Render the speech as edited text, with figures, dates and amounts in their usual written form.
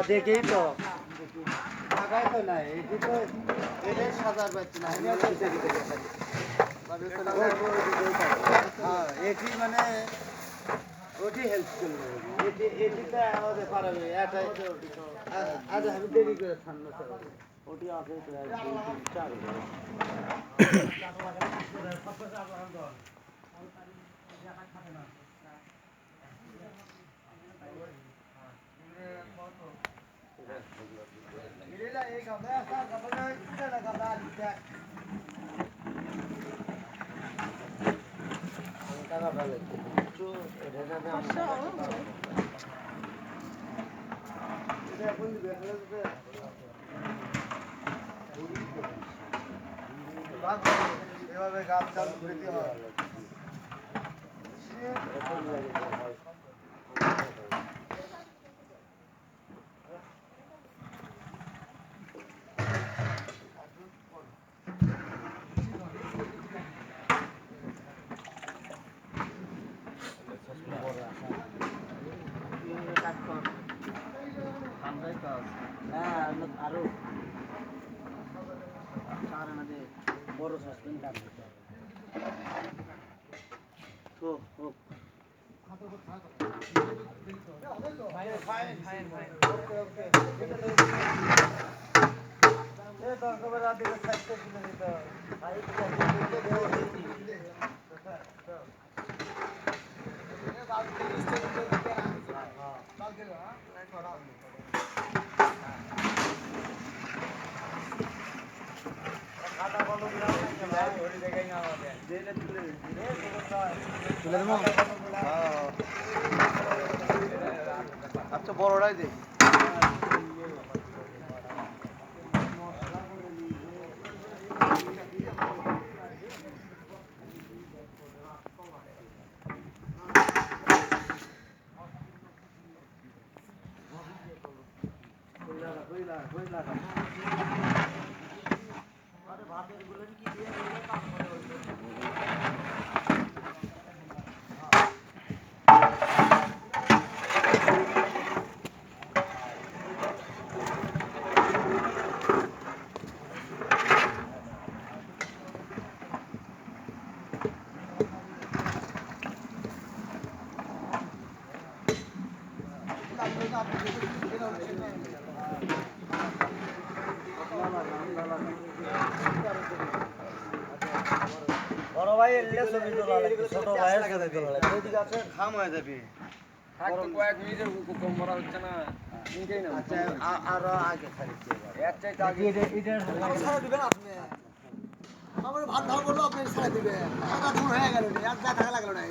দেখেই তো টাকাই তো নাই এটি তো এটাই সাজার পাচ্ছি না হ্যাঁ এটি মানে ওটি হেল্প করবে এটিতে আমাদের পারবে এটাই আজ আমি দেরি করে ঠান্ডা ওটি আছে চার এভাবে গাছ চালু করতে হয় আরো বড় সাসপেন্ড আচ্ছা বড়টাই দে ভাতের গুলো কি দিয়ে কাম করে বড় ভাই এলে ছবি তোলা লাগে ছোট ভাইয়ের সাথে তোলা লাগে ওইদিকে আছে খাম হয়ে যাবে থাকতে কয়েক মিনিটের কম করা হচ্ছে না নিতেই না আচ্ছা আর আগে খালিতে এর চাইতে আগে এটা সারা দিবেন আপনি আমার ভাত ধার করলো আপনি সারা দিবেন আধা ঘন্টা হয়ে গেল এক যা টাকা লাগলো না